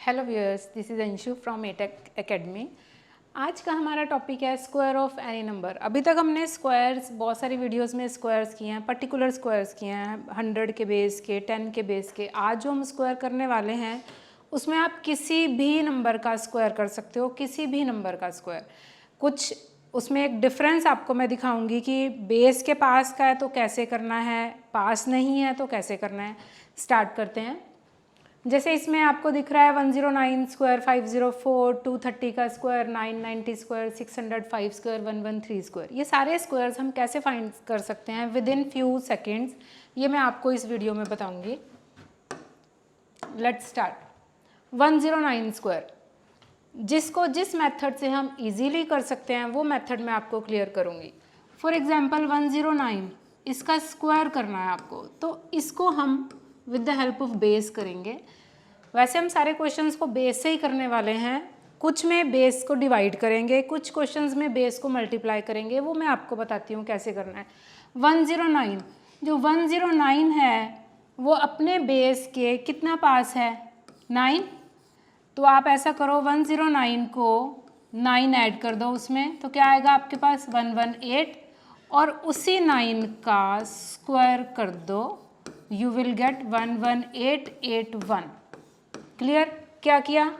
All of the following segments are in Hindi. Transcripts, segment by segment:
Hello viewers, this is Anshu from Atech academy. आज का हमारा टॉपिक है स्क्वायर ऑफ एनी नंबर। अभी तक हमने स्क्वायर्स बहुत सारी वीडियोस में स्क्वायर्स किए हैं, पर्टिकुलर स्क्वायर्स किए हैं 100 के बेस के, 10 के बेस के। आज जो हम स्क्वायर करने वाले हैं उसमें आप किसी भी नंबर का स्क्वायर कर सकते हो, किसी भी नंबर का स्क्वायर। कुछ उसमें एक डिफरेंस आपको मैं दिखाऊंगी कि बेस के पास का है तो कैसे करना है, पास नहीं है तो कैसे करना है। स्टार्ट करते हैं। जैसे इसमें आपको दिख रहा है 109 स्क्वायर, 504, 230 का स्क्वायर, 990 स्क्वायर, 605 स्क्वायर, 113 स्क्वायर। ये सारे स्क्वायर्स हम कैसे फाइंड कर सकते हैं विद इन फ्यू सेकेंड्स, ये मैं आपको इस वीडियो में बताऊंगी। Let's start. 109 स्क्वायर, जिसको जिस मेथड से हम इजीली कर सकते हैं वो मेथड मैं आपको क्लियर करूंगी। फॉर एग्जांपल 109, इसका स्क्वायर करना है आपको, तो इसको हम with the help of base करेंगे। वैसे हम सारे क्वेश्चंस को बेस से ही करने वाले हैं। कुछ में बेस को डिवाइड करेंगे, कुछ क्वेश्चंस में बेस को मल्टीप्लाई करेंगे, वो मैं आपको बताती हूँ कैसे करना है। 109, जो 109 है वो अपने बेस के कितना पास है, 9। तो आप ऐसा करो, 109 को 9 ऐड कर दो उसमें, तो क्या आएगा आपके पास 118, और उसी 9 का स्क्वायर कर दो, यू विल गेट 11881। क्लियर? क्या किया,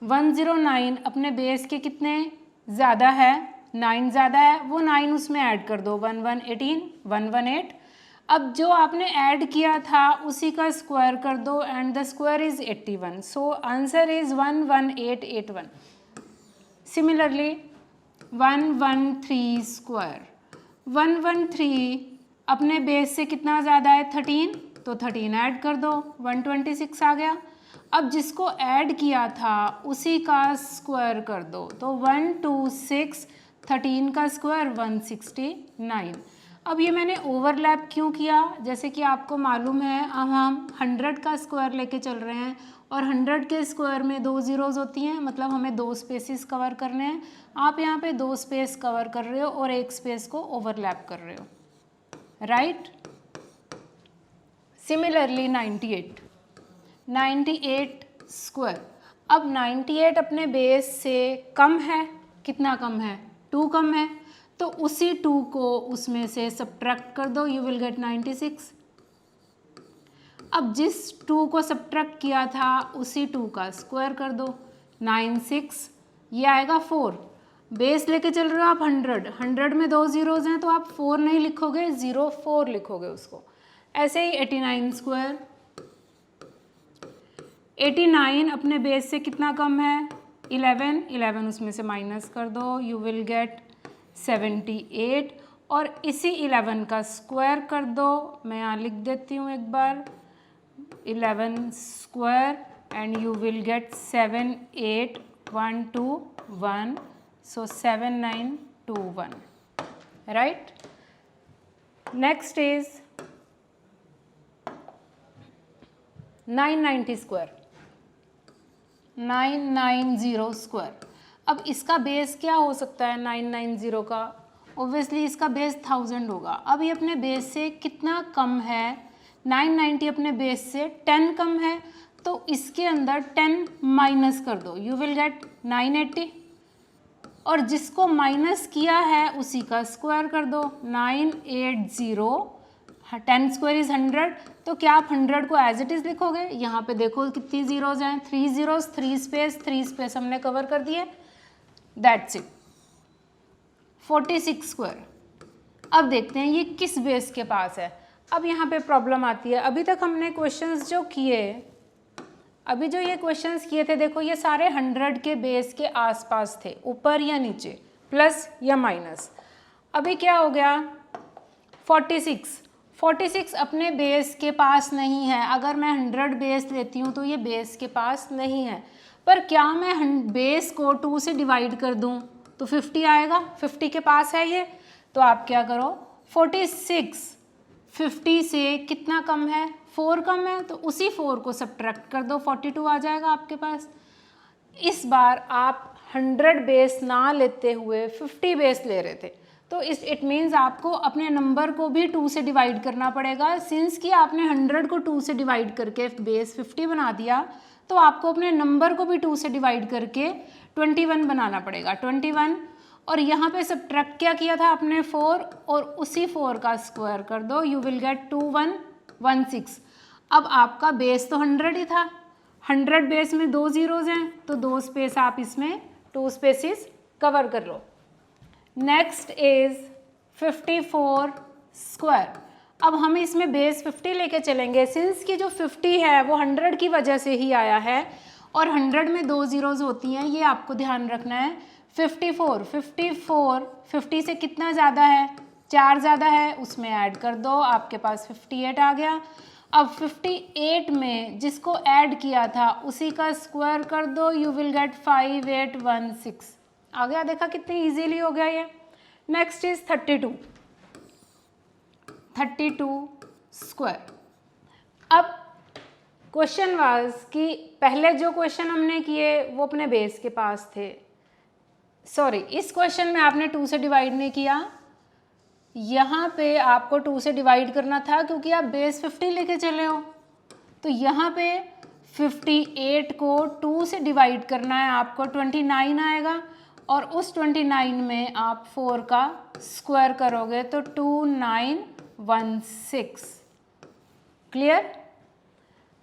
109 अपने बेस के कितने ज़्यादा है, 9 ज़्यादा है, वो 9 उसमें ऐड कर दो, 1118, 118। अब जो आपने ऐड किया था उसी का स्क्वायर कर दो and the square is 81, so answer is 11881। Similarly 113 square, 113 अपने बेस से कितना ज़्यादा है, 13, तो 13 ऐड कर दो, 126 आ गया। अब जिसको ऐड किया था उसी का स्क्वायर कर दो, तो 126, 13 का स्क्वायर 169। अब ये मैंने ओवरलैप क्यों किया, जैसे कि आपको मालूम है अब हम 100 का स्क्वायर लेके चल रहे हैं और 100 के स्क्वायर में 2 ज़ीरोज़ होती हैं, मतलब हमें 2 स्पेसिस कवर करने हैं। आप यहाँ पे 2 स्पेस कवर कर रहे हो और एक स्पेस को ओवरलैप कर रहे हो, राइट। सिमिलरली 98 स्क्वायर, अब 98 अपने बेस से कम है, कितना कम है, 2 कम है, तो उसी 2 को उसमें से सब्ट्रैक्ट कर दो, यू विल गेट 96। अब जिस 2 को सब्ट्रैक्ट किया था उसी 2 का स्क्वायर कर दो, 96, ये आएगा 4। बेस लेके चल रहे हो आप 100 में 2 ज़ीरोज़ हैं तो आप 4 नहीं लिखोगे, 04 लिखोगे उसको। ऐसे ही 89 स्क्वायर, 89 अपने बेस से कितना कम है, 11 उसमें से माइनस कर दो, यू विल गेट 78, और इसी 11 का स्क्वायर कर दो। मैं यहाँ लिख देती हूँ एक बार, 11 square and you will get 78121, so 7921, right? Next is 990 square, 990 square. अब इसका बेस क्या हो सकता है 990 का, ऑब्वियसली इसका बेस 1000 होगा। अब ये अपने बेस से कितना कम है, 990 अपने बेस से 10 कम है, तो इसके अंदर 10 माइनस कर दो, यू विल गेट 980, और जिसको माइनस किया है उसी का स्क्वायर कर दो, 980, 10 स्क्वायर इज 100, तो क्या आप 100 को एज इट इज़ लिखोगे। यहाँ पे देखो कितनी ज़ीरोज़ हैं, 3 ज़ीरोज़, 3 स्पेस हमने कवर कर दिए, दैट्स इट। 46 स्क्वायर, अब देखते हैं ये किस बेस के पास है। अब यहाँ पे प्रॉब्लम आती है, अभी तक हमने क्वेश्चंस जो किए, अभी जो ये क्वेश्चंस किए थे, देखो ये सारे 100 के बेस के आसपास थे, ऊपर या नीचे, प्लस या माइनस। अभी क्या हो गया, 46 अपने बेस के पास नहीं है। अगर मैं 100 बेस लेती हूँ तो ये बेस के पास नहीं है, पर क्या मैं बेस को 2 से डिवाइड कर दूँ तो 50 आएगा, 50 के पास है ये। तो आप क्या करो, 46 50 से कितना कम है, 4 कम है, तो उसी 4 को सब्ट्रैक्ट कर दो, 42 आ जाएगा आपके पास। इस बार आप 100 बेस ना लेते हुए 50 बेस ले रहे थे, तो इट मीन्स आपको अपने नंबर को भी 2 से डिवाइड करना पड़ेगा। सिंस कि आपने 100 को 2 से डिवाइड करके बेस 50 बना दिया, तो आपको अपने नंबर को भी 2 से डिवाइड करके 21 बनाना पड़ेगा, 21। और यहाँ पे सब्ट्रैक्ट क्या किया था आपने 4, और उसी 4 का स्क्वायर कर दो, यू विल गेट 2116। अब आपका बेस तो 100 ही था, 100 बेस में 2 जीरोज हैं, तो 2 स्पेस आप इसमें 2 स्पेसिस कवर कर लो। Next is 54 square. अब हम इसमें बेस 50 लेके चलेंगे, सिंस की जो 50 है वो 100 की वजह से ही आया है, और 100 में 2 जीरोज होती हैं, ये आपको ध्यान रखना है। 54 50 से कितना ज़्यादा है, 4 ज़्यादा है, उसमें ऐड कर दो, आपके पास 58 आ गया। अब 58 में जिसको ऐड किया था उसी का स्क्वायर कर दो, यू विल गेट 5816 आ गया। देखा कितनी इजीली हो गया ये। Next is 32 square. अब क्वेश्चन वाज कि पहले जो क्वेश्चन हमने किए वो अपने बेस के पास थे, सॉरी इस क्वेश्चन में आपने 2 से डिवाइड नहीं किया, यहाँ पे आपको 2 से डिवाइड करना था क्योंकि आप बेस 50 लेके चले हो। तो यहाँ पे 58 को 2 से डिवाइड करना है आपको, 29 आएगा, और उस 29 में आप 4 का स्क्वायर करोगे तो 2916। क्लियर।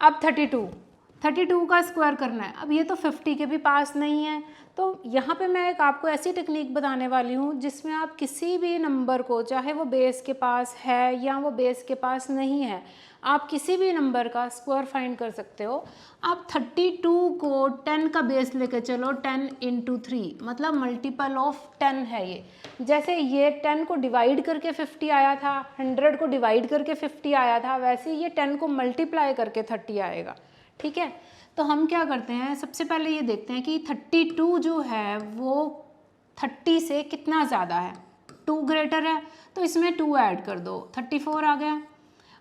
अब 32 का स्क्वायर करना है। अब ये तो 50 के भी पास नहीं है, तो यहाँ पे मैं एक आपको ऐसी टेक्निक बताने वाली हूँ जिसमें आप किसी भी नंबर को, चाहे वो बेस के पास है या वो बेस के पास नहीं है, आप किसी भी नंबर का स्क्वायर फाइंड कर सकते हो। आप 32 को 10 का बेस लेके चलो, 10 × 3 मतलब मल्टीपल ऑफ 10 है ये। जैसे ये 10 को डिवाइड करके 50 आया था, 100 को डिवाइड करके 50 आया था, वैसे ये 10 को मल्टीप्लाई करके 30 आएगा। ठीक है, तो हम क्या करते हैं, सबसे पहले ये देखते हैं कि 32 जो है वो 30 से कितना ज़्यादा है, 2 ग्रेटर है, तो इसमें 2 ऐड कर दो, 34 आ गया।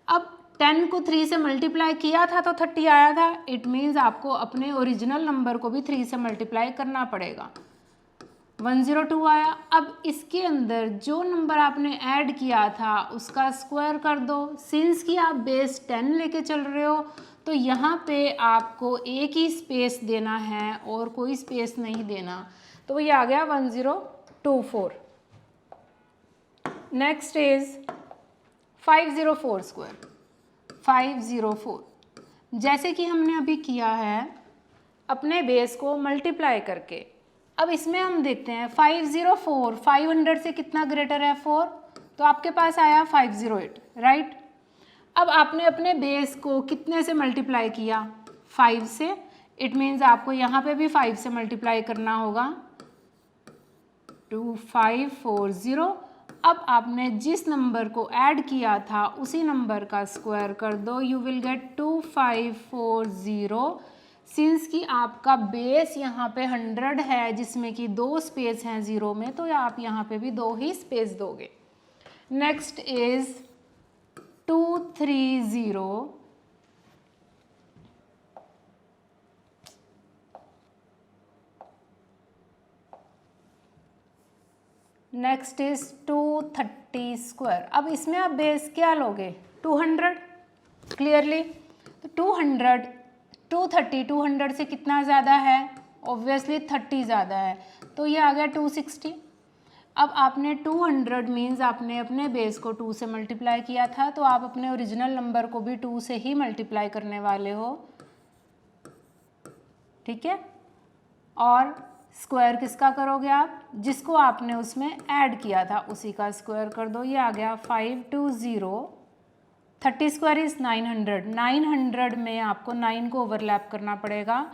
अब 10 को 3 से मल्टीप्लाई किया था तो 30 आया था, इट मीन्स आपको अपने ओरिजिनल नंबर को भी 3 से मल्टीप्लाई करना पड़ेगा, 102 आया। अब इसके अंदर जो नंबर आपने ऐड किया था उसका स्क्वायर कर दो। सिंस कि आप बेस 10 लेके चल रहे हो तो यहाँ पे आपको एक ही स्पेस देना है और कोई स्पेस नहीं देना, तो ये आ गया 1024। Next is 504 square. 504 जैसे कि हमने अभी किया है अपने बेस को मल्टीप्लाई करके। अब इसमें हम देखते हैं 504 500 से कितना ग्रेटर है, 4, तो आपके पास आया 508, राइट। अब आपने अपने बेस को कितने से मल्टीप्लाई किया, 5 से, इट मीन्स आपको यहाँ पे भी 5 से मल्टीप्लाई करना होगा, 2540। अब आपने जिस नंबर को ऐड किया था उसी नंबर का स्क्वायर कर दो, यू विल गेट 2540। सिंस कि आपका बेस यहाँ पे 100 है जिसमें कि 2 स्पेस हैं 0 में, तो आप यहाँ पे भी 2 ही स्पेस दोगे। Next is 230। Next is 230 square. अब इसमें आप बेस क्या लोगे, 200 क्लियरली। तो 200 230 200 से कितना ज़्यादा है, ऑब्वियसली 30 ज़्यादा है, तो ये आ गया 260। अब आपने 200 मीन्स आपने अपने बेस को 2 से मल्टीप्लाई किया था, तो आप अपने ओरिजिनल नंबर को भी 2 से ही मल्टीप्लाई करने वाले हो, ठीक है। और स्क्वायर किसका करोगे आप, जिसको आपने उसमें ऐड किया था उसी का स्क्वायर कर दो, ये आ गया 520। 30 स्क्वायर इज 900, 900 में आपको 9 को ओवरलैप करना पड़ेगा,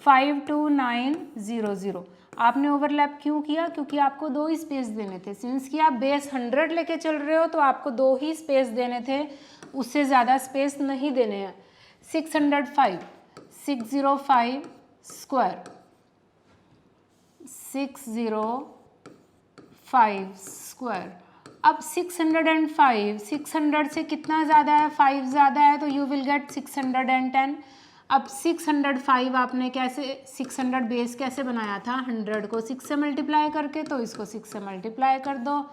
52900। आपने ओवरलैप क्यों किया, क्योंकि आपको 2 ही स्पेस देने थे। सिंस कि आप बेस 100 लेके चल रहे हो तो आपको 2 ही स्पेस देने थे, उससे ज़्यादा स्पेस नहीं देने हैं। 605 स्क्वायर, 605 स्क्वायर। अब 605 600 से कितना ज़्यादा है, 5 ज़्यादा है, तो यू विल गेट 610। अब 605 आपने कैसे, 600 बेस कैसे बनाया था, 100 को 6 से मल्टीप्लाई करके, तो इसको 6 से मल्टीप्लाई कर दो,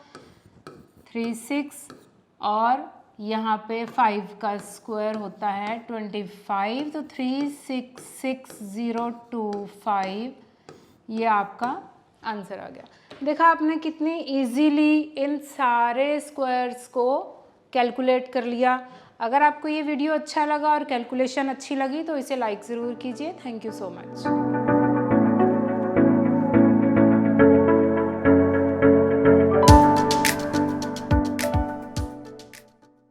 36 और यहाँ पे 5 का स्क्वायर होता है 25, तो 366,025 ये आपका आंसर आ गया। देखा आपने कितनी इजीली इन सारे स्क्वायर्स को कैलकुलेट कर लिया। अगर आपको ये वीडियो अच्छा लगा और कैलकुलेशन अच्छी लगी तो इसे लाइक ज़रूर कीजिए। Thank you so much.